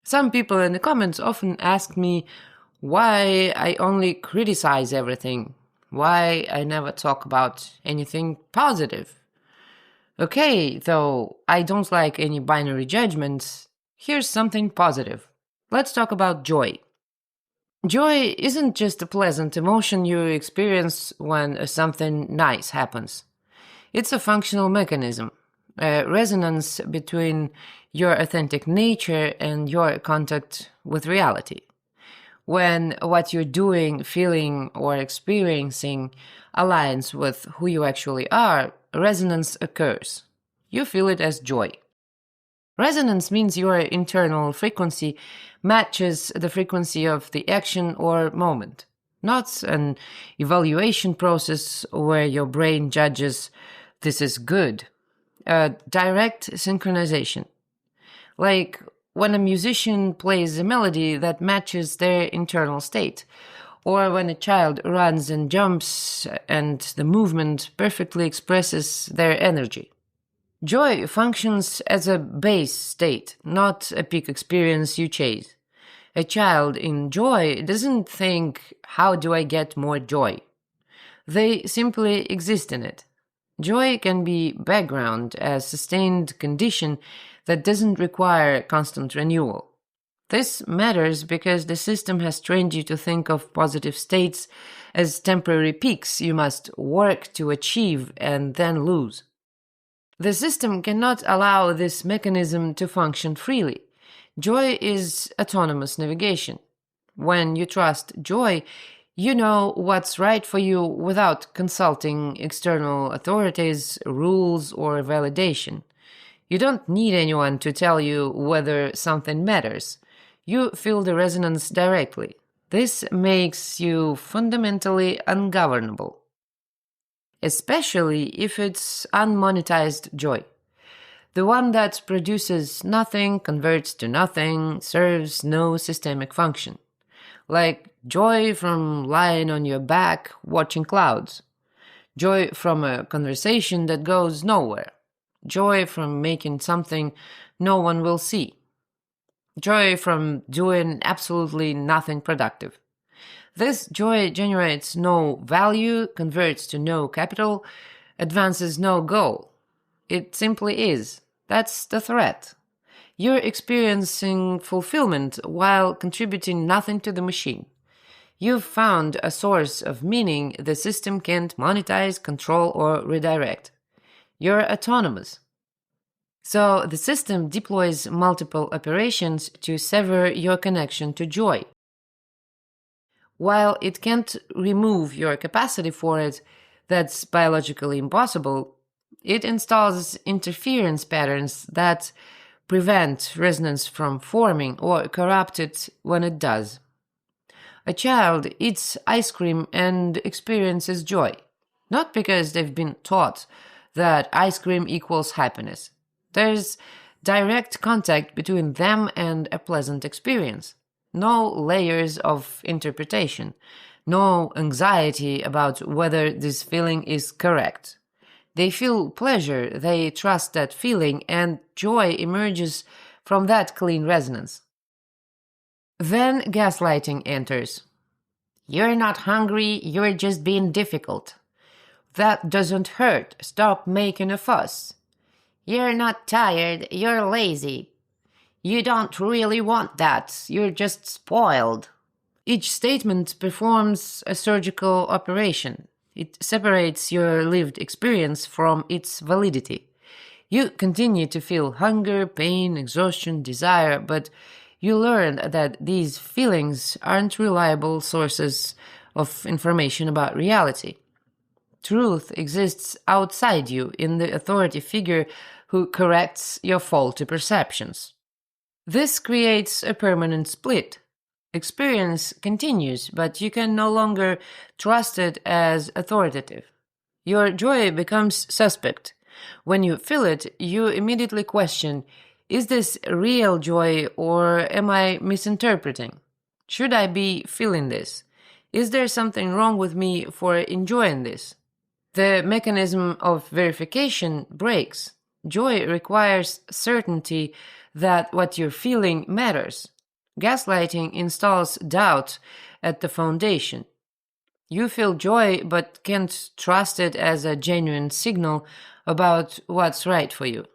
Some people in the comments often ask me why I only criticize everything, why I never talk about anything positive. Okay, though I don't like any binary judgments, here's something positive. Let's talk about joy. Joy isn't just a pleasant emotion you experience when something nice happens. It's a functional mechanism, a resonance between your authentic nature and your contact with reality. When what you're doing, feeling, or experiencing aligns with who you actually are, resonance occurs. You feel it as joy. Resonance means your internal frequency matches the frequency of the action or moment, not an evaluation process where your brain judges this is good. A direct synchronization. Like when a musician plays a melody that matches their internal state, or when a child runs and jumps and the movement perfectly expresses their energy. Joy functions as a base state, not a peak experience you chase. A child in joy doesn't think, how do I get more joy? They simply exist in it. Joy can be background, a sustained condition that doesn't require constant renewal. This matters because the system has trained you to think of positive states as temporary peaks you must work to achieve and then lose. The system cannot allow this mechanism to function freely. Joy is autonomous navigation. When you trust joy, you know what's right for you without consulting external authorities, rules, or validation. You don't need anyone to tell you whether something matters. You feel the resonance directly. This makes you fundamentally ungovernable. Especially if it's unmonetized joy. The one that produces nothing, converts to nothing, serves no systemic function. Like joy from lying on your back watching clouds. Joy from a conversation that goes nowhere. Joy from making something no one will see. Joy from doing absolutely nothing productive. This joy generates no value, converts to no capital, advances no goal. It simply is. That's the threat. You're experiencing fulfillment while contributing nothing to the machine. You've found a source of meaning the system can't monetize, control, or redirect. You're autonomous. So the system deploys multiple operations to sever your connection to joy. While it can't remove your capacity for it, that's biologically impossible, it installs interference patterns that prevent resonance from forming or corrupt it when it does. A child eats ice cream and experiences joy, not because they've been taught that ice cream equals happiness. There's direct contact between them and a pleasant experience. No layers of interpretation, no anxiety about whether this feeling is correct. They feel pleasure, they trust that feeling, and joy emerges from that clean resonance. Then gaslighting enters. You're not hungry, you're just being difficult. That doesn't hurt, stop making a fuss. You're not tired, you're lazy. You don't really want that, you're just spoiled. Each statement performs a surgical operation. It separates your lived experience from its validity. You continue to feel hunger, pain, exhaustion, desire, but you learn that these feelings aren't reliable sources of information about reality. Truth exists outside you in the authority figure who corrects your faulty perceptions. This creates a permanent split. Experience continues, but you can no longer trust it as authoritative. Your joy becomes suspect. When you feel it, you immediately question, is this real joy or am I misinterpreting? Should I be feeling this? Is there something wrong with me for enjoying this? The mechanism of verification breaks. Joy requires certainty that what you're feeling matters. Gaslighting installs doubt at the foundation. You feel joy but can't trust it as a genuine signal about what's right for you.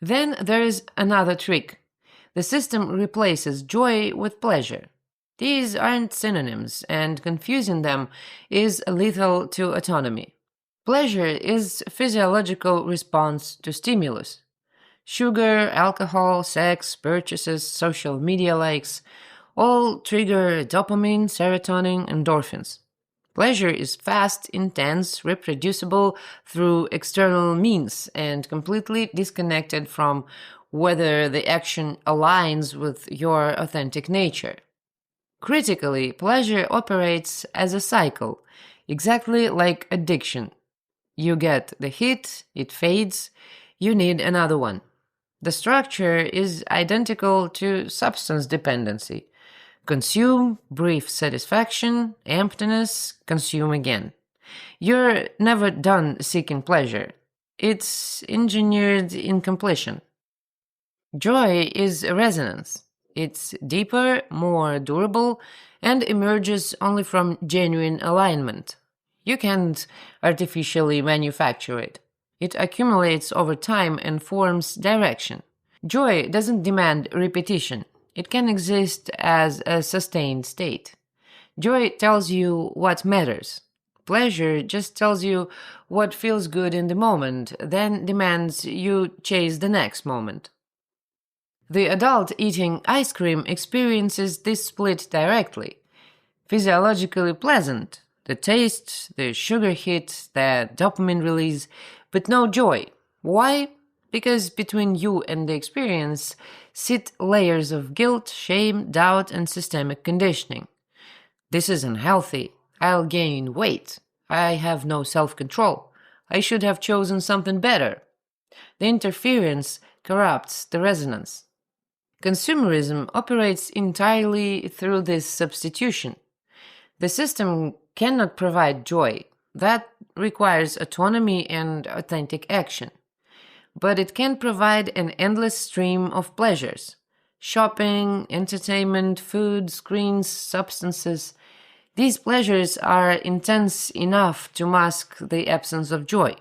Then there is another trick. The system replaces joy with pleasure. These aren't synonyms, and confusing them is lethal to autonomy. Pleasure is a physiological response to stimulus. Sugar, alcohol, sex, purchases, social media likes all trigger dopamine, serotonin, endorphins. Pleasure is fast, intense, reproducible through external means, and completely disconnected from whether the action aligns with your authentic nature. Critically, pleasure operates as a cycle, exactly like addiction. You get the hit, it fades, you need another one. The structure is identical to substance dependency. Consume, brief satisfaction, emptiness, consume again. You're never done seeking pleasure. It's engineered incompletion. Joy is a resonance. It's deeper, more durable, and emerges only from genuine alignment. You can't artificially manufacture it. It accumulates over time and forms direction. Joy doesn't demand repetition. It can exist as a sustained state. Joy tells you what matters. Pleasure just tells you what feels good in the moment, then demands you chase the next moment. The adult eating ice cream experiences this split directly. Physiologically pleasant, the taste, the sugar hit, the dopamine release, but no joy. Why? Because between you and the experience sit layers of guilt, shame, doubt, and systemic conditioning. This isn't healthy. I'll gain weight. I have no self-control. I should have chosen something better. The interference corrupts the resonance. Consumerism operates entirely through this substitution. The system cannot provide joy. That requires autonomy and authentic action. But it can provide an endless stream of pleasures. Shopping, entertainment, food, screens, substances. These pleasures are intense enough to mask the absence of joy.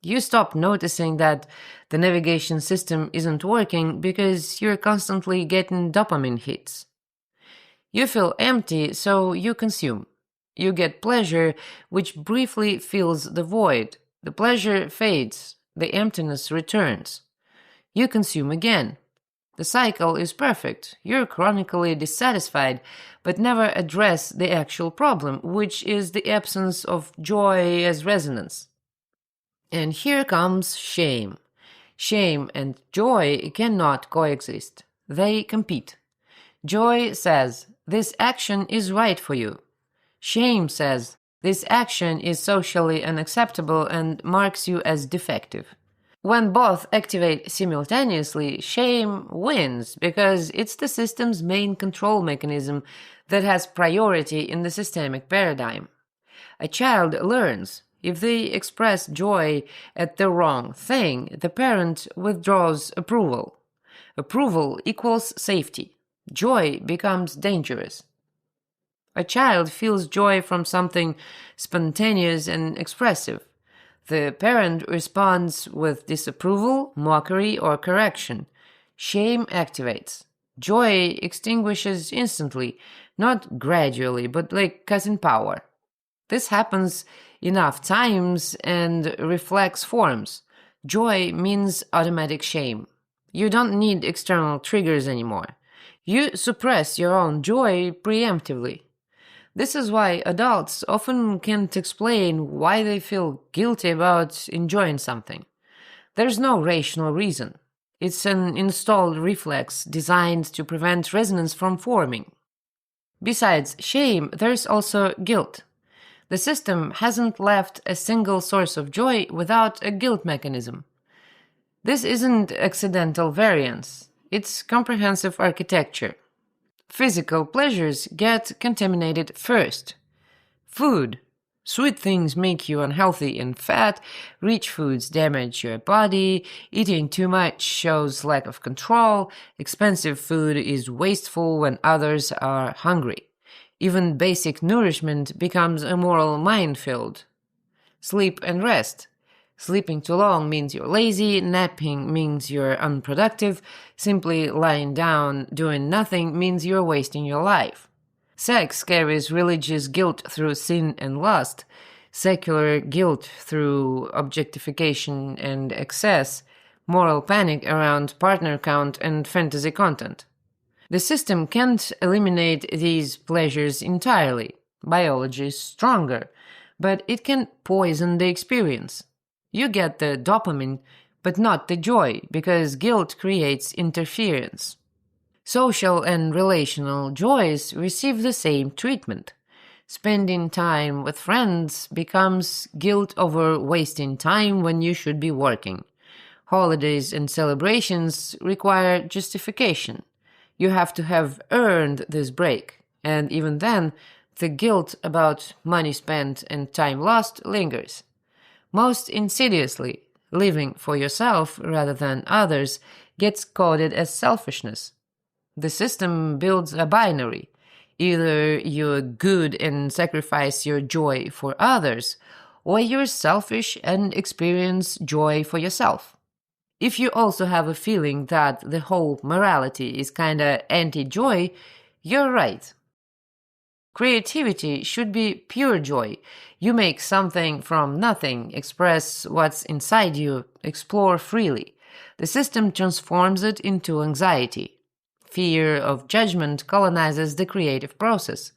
You stop noticing that the navigation system isn't working because you're constantly getting dopamine hits. You feel empty, so you consume. You get pleasure, which briefly fills the void. The pleasure fades. The emptiness returns. You consume again. The cycle is perfect. You're chronically dissatisfied, but never address the actual problem, which is the absence of joy as resonance. And here comes shame. Shame and joy cannot coexist. They compete. Joy says, this action is right for you. Shame says, this action is socially unacceptable and marks you as defective. When both activate simultaneously, shame wins because it's the system's main control mechanism that has priority in the systemic paradigm. A child learns. If they express joy at the wrong thing, the parent withdraws approval. Approval equals safety. Joy becomes dangerous. A child feels joy from something spontaneous and expressive. The parent responds with disapproval, mockery, or correction. Shame activates. Joy extinguishes instantly, not gradually, but like cutting power. This happens enough times and reflex forms. Joy means automatic shame. You don't need external triggers anymore. You suppress your own joy preemptively. This is why adults often can't explain why they feel guilty about enjoying something. There's no rational reason. It's an installed reflex designed to prevent resonance from forming. Besides shame, there's also guilt. The system hasn't left a single source of joy without a guilt mechanism. This isn't accidental variance. It's comprehensive architecture. Physical pleasures get contaminated first. Food, Sweet things make you unhealthy and fat, rich foods damage your body, eating too much shows lack of control, expensive food is wasteful when others are hungry. Even basic nourishment becomes a moral minefield. Sleep and rest. Sleeping too long means you're lazy, napping means you're unproductive, simply lying down doing nothing means you're wasting your life. Sex carries religious guilt through sin and lust, secular guilt through objectification and excess, moral panic around partner count and fantasy content. The system can't eliminate these pleasures entirely. Biology is stronger, but it can poison the experience. You get the dopamine, but not the joy, because guilt creates interference. Social and relational joys receive the same treatment. Spending time with friends becomes guilt over wasting time when you should be working. Holidays and celebrations require justification. You have to have earned this break, and even then, the guilt about money spent and time lost lingers. Most insidiously, living for yourself rather than others gets coded as selfishness. The system builds a binary. Either you're good and sacrifice your joy for others, or you're selfish and experience joy for yourself. If you also have a feeling that the whole morality is kinda anti-joy, you're right. Creativity should be pure joy. You make something from nothing, express what's inside you, explore freely. The system transforms it into anxiety. Fear of judgment colonizes the creative process.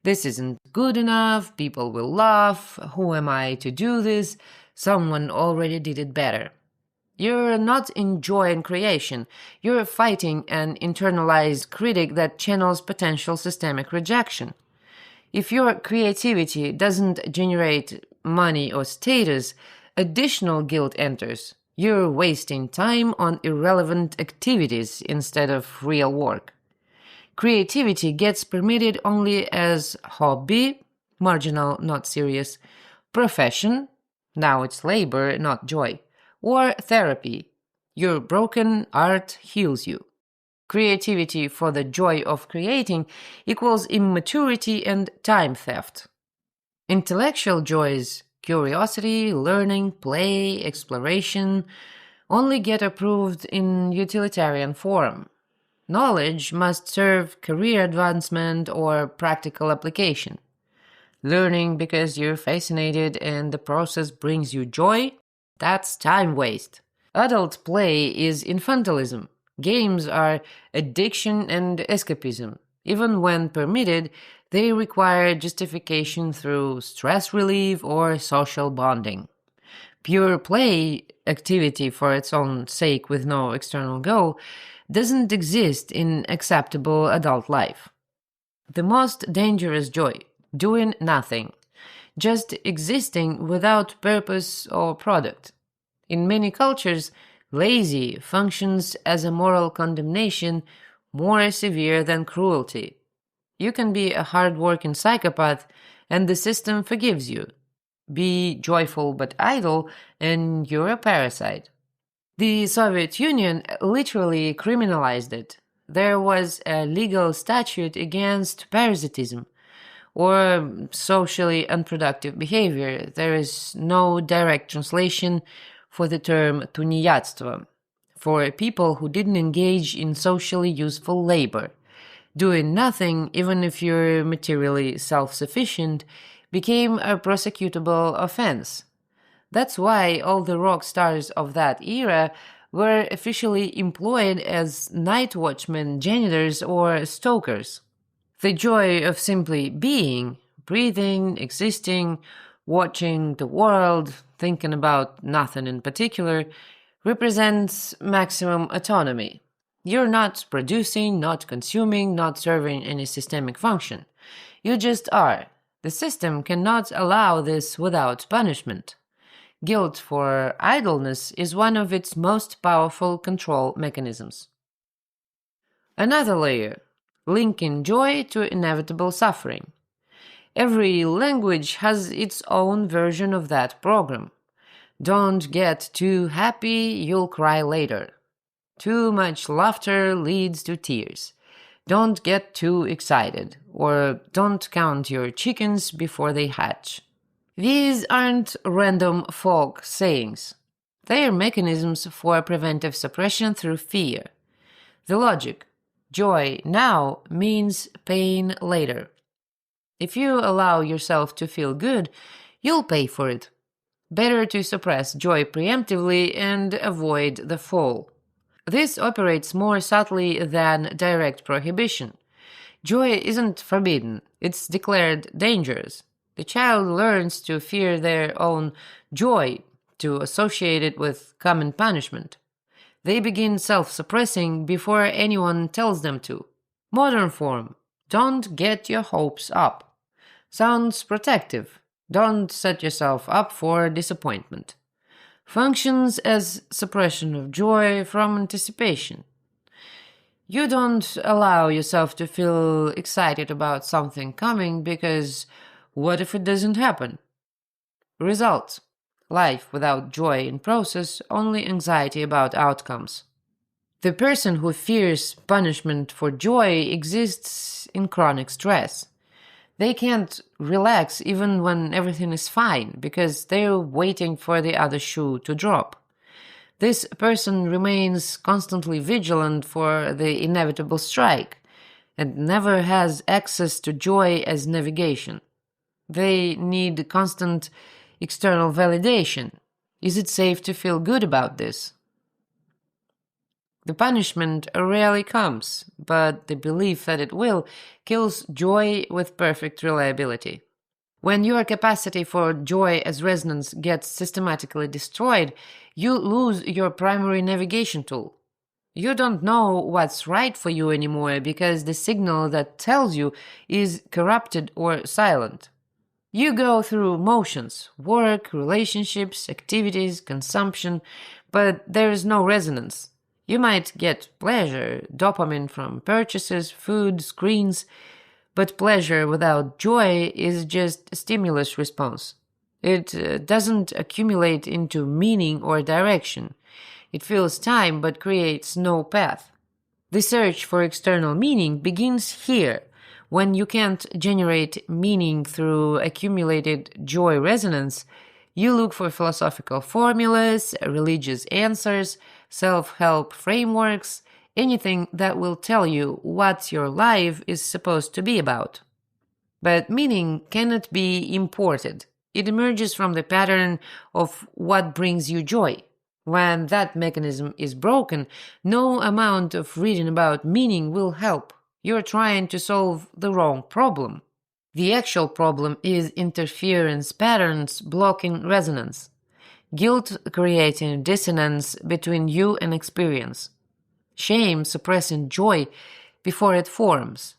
This isn't good enough, people will laugh, who am I to do this, someone already did it better. You're not enjoying creation, you're fighting an internalized critic that channels potential systemic rejection. If your creativity doesn't generate money or status, additional guilt enters. You're wasting time on irrelevant activities instead of real work. Creativity gets permitted only as hobby, marginal, not serious, profession, now it's labor, not joy, or therapy. You're broken, art heals you. Creativity for the joy of creating equals immaturity and time theft. Intellectual joys, curiosity, learning, play, exploration, only get approved in utilitarian form. Knowledge must serve career advancement or practical application. Learning because you're fascinated and the process brings you joy, that's time waste. Adult play is infantilism. Games are addiction and escapism. Even when permitted, they require justification through stress relief or social bonding. Pure play, activity for its own sake with no external goal, doesn't exist in acceptable adult life. The most dangerous joy, doing nothing, just existing without purpose or product. In many cultures, lazy functions as a moral condemnation more severe than cruelty. You can be a hard-working psychopath and the system forgives you. Be joyful but idle and you're a parasite. The Soviet Union literally criminalized it. There was a legal statute against parasitism, or socially unproductive behavior. There is no direct translation for the term tuniятство, for people who didn't engage in socially useful labor. Doing nothing, even if you're materially self-sufficient, became a prosecutable offense. That's why all the rock stars of that era were officially employed as night watchmen, janitors, or stokers. The joy of simply being, breathing, existing, watching the world, thinking about nothing in particular, represents maximum autonomy. You're not producing, not consuming, not serving any systemic function. You just are. The system cannot allow this without punishment. Guilt for idleness is one of its most powerful control mechanisms. Another layer, linking joy to inevitable suffering. Every language has its own version of that program. Don't get too happy, you'll cry later. Too much laughter leads to tears. Don't get too excited, or don't count your chickens before they hatch. These aren't random folk sayings. They are mechanisms for preventive suppression through fear. The logic, joy now means pain later. If you allow yourself to feel good, you'll pay for it. Better to suppress joy preemptively and avoid the fall. This operates more subtly than direct prohibition. Joy isn't forbidden, it's declared dangerous. The child learns to fear their own joy, to associate it with common punishment. They begin self-suppressing before anyone tells them to. Modern form, don't get your hopes up. Sounds protective. Don't set yourself up for disappointment. Functions as suppression of joy from anticipation. You don't allow yourself to feel excited about something coming because what if it doesn't happen? Results. Life without joy in process, only anxiety about outcomes. The person who fears punishment for joy exists in chronic stress. They can't relax even when everything is fine because they're waiting for the other shoe to drop. This person remains constantly vigilant for the inevitable strike and never has access to joy as navigation. They need constant external validation. Is it safe to feel good about this? The punishment rarely comes, but the belief that it will kills joy with perfect reliability. When your capacity for joy as resonance gets systematically destroyed, you lose your primary navigation tool. You don't know what's right for you anymore because the signal that tells you is corrupted or silent. You go through motions, work, relationships, activities, consumption, but there is no resonance. You might get pleasure, dopamine from purchases, food, screens, but pleasure without joy is just a stimulus response. It doesn't accumulate into meaning or direction. It fills time but creates no path. The search for external meaning begins here. When you can't generate meaning through accumulated joy resonance, you look for philosophical formulas, religious answers, self-help frameworks, anything that will tell you what your life is supposed to be about. But meaning cannot be imported. It emerges from the pattern of what brings you joy. When that mechanism is broken, no amount of reading about meaning will help. You're trying to solve the wrong problem. The actual problem is interference patterns blocking resonance. Guilt creating dissonance between you and experience. Shame suppressing joy before it forms.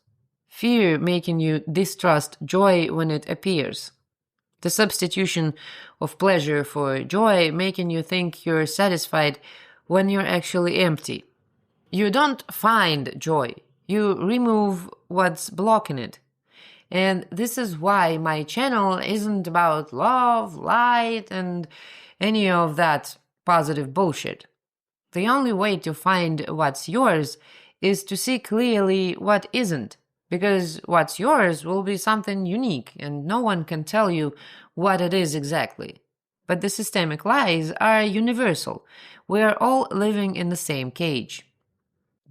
Fear making you distrust joy when it appears. The substitution of pleasure for joy making you think you're satisfied when you're actually empty. You don't find joy. You remove what's blocking it. And this is why my channel isn't about love, light, and any of that positive bullshit. The only way to find what's yours is to see clearly what isn't, because what's yours will be something unique and no one can tell you what it is exactly. But the systemic lies are universal. We are all living in the same cage.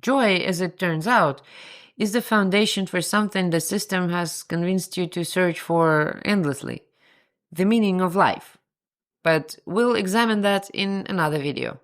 Joy, as it turns out, is the foundation for something the system has convinced you to search for endlessly, the meaning of life. But we'll examine that in another video.